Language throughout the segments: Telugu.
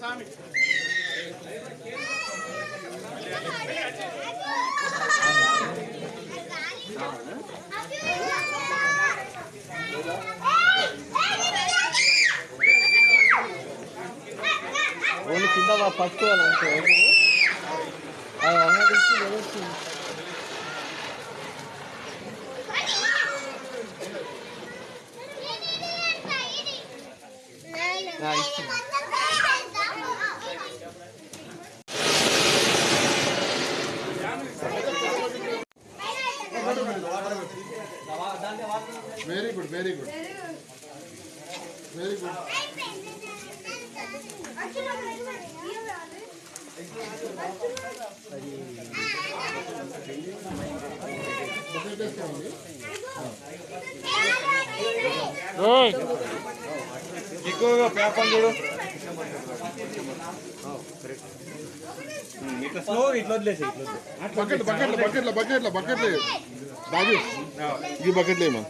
ఓన్లీ కింద పట్టుకోవాలంటే very good very good very good ఎక్కువగా పేపర్ చూడు ఇట్లా స్లో ఇట్లా వదిలేసి బకెట్ బకెట్లు బకెట్లు బకెట్లు బకెట్లు రాజు ఈ బకెట్లు ఏమో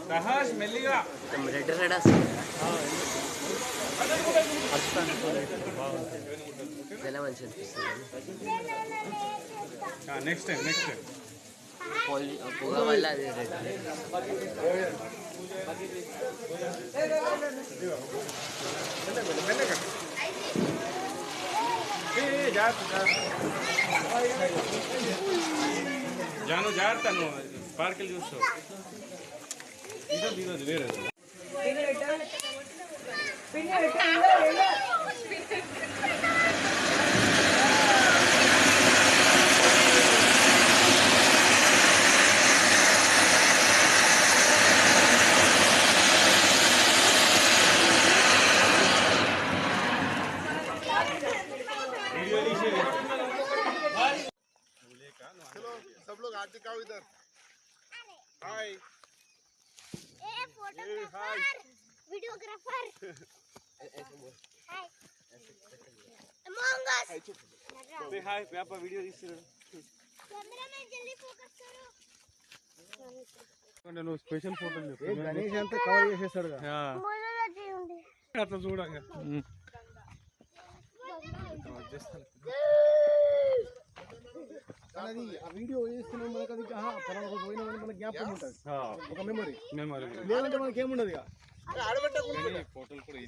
రహాష్ మెల్లిగా రెడ్ రెడ్ ఎలా మంచి అనిపిస్తుంది నెక్స్ట్ టైం పొగ వల్ల అది రెడ్ జాను జాగ్రత్త నువ్వు పార్కెళ్ళి చూస్తావు ఈరోజు వేరే सब लोग हाथ दिखाओ इधर हाय फोटोग्राफर वीडियोग्राफर हाय अमंग अस से हाय पापा वीडियो తీస్తున్నారు कैमरामैन जल्दी फोकस करो నేను స్పెషల్ ఫోటో చెప్పు గణేష్ అంతా కవర్ చేసేస్తాడుగా మొదలు చేయండి అట్లా చూడంగా అది ఆ వీడియో చేస్తున్నాం మనకు అది పలానా పోయినా మన జ్ఞాపకం ఉంటుంది ఒక మెమరీ లేదంటే మనకి ఏముండదు ఇక ఫోటోలు కూడా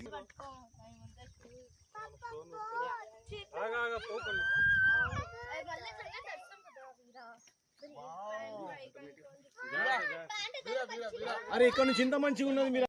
అరే ఇక్కడ నుంచి ఇంత మంచిగా ఉన్నది మీరు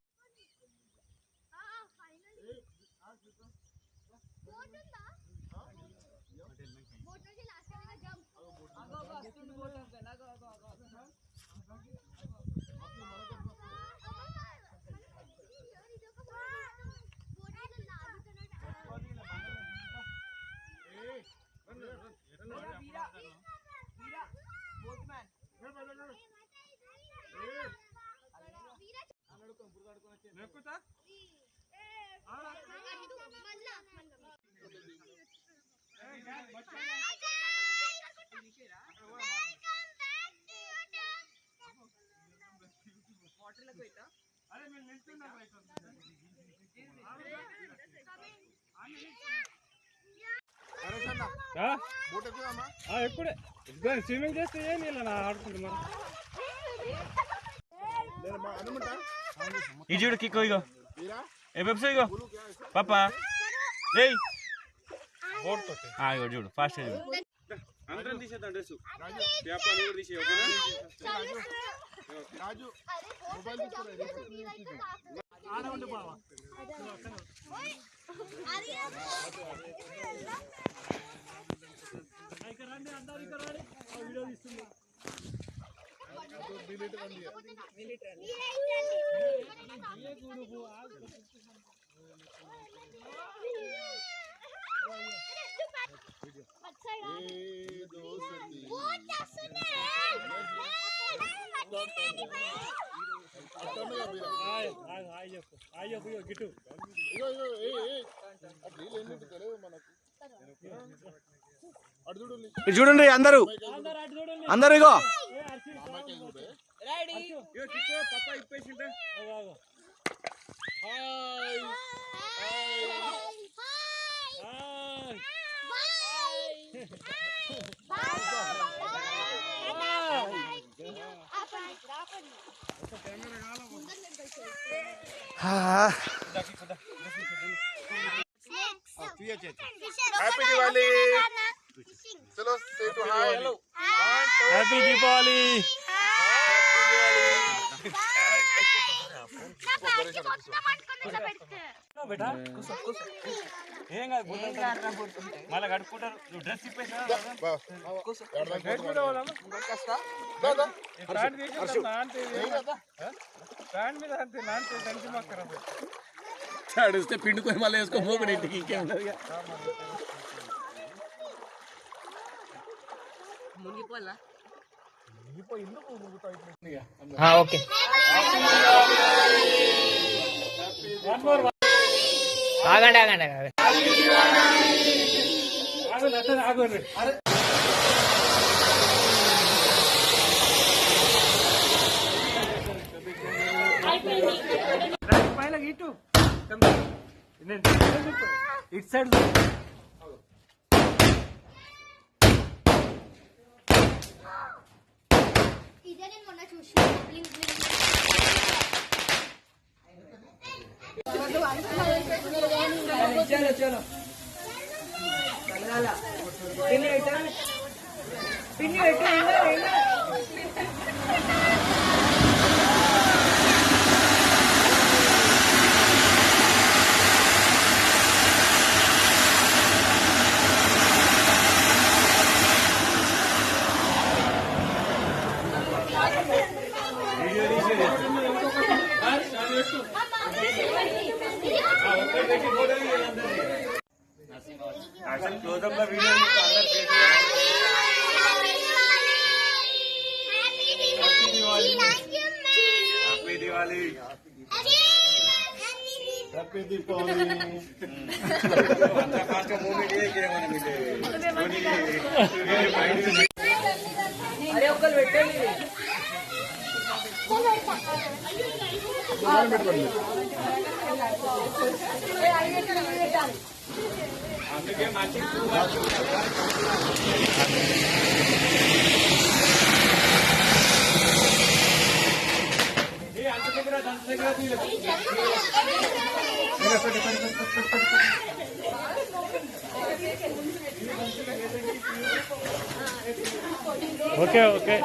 ఎప్పుడే స్విమ్మింగ్ చేస్తే ఏం ఇలా ఆడుకుంటున్నా ఈ చూడు కిక్కో ఇగో ఏ పెప్సీ ఇగో పాపా ఏయ్ ఇగో చూడు ఫాస్ట్ చూడు అందరం తీసేద్దాం డ్రెస్ పేపర్ కూడా తీసేయ్ రాజు మొబైల్ ఆడవండి బావా రండి అందరు ఇక్కడ రండి వీడియో తీస్తుంది డిలీట్ రండి ఇటు చూడండి అందరూ అందరూ ఇగో హ్యాపీ దివాళీ. చలో say to hi. Happy Diwali. ఏం కాదు మళ్ళీ కడుక్కుంటారు. డ్రెస్ ఇప్పేసి అడిస్తే పిండుకొని మళ్ళీ వేసుకోపోకుండా ఇంటికి ఇంకేముండదు. మునిగిపోలా ఓకే ఆగండి ఆగండి ఆగండి ఇటు సైడ్ ఇదే నేను మొన్న చూసి चलो चलो క్లోజప్ లో video happy Diwali. Happy Deepavali. अरे ఒక్కలు పెట్టండి అందుకే మంచి అంత దగ్గర ఓకే ఓకే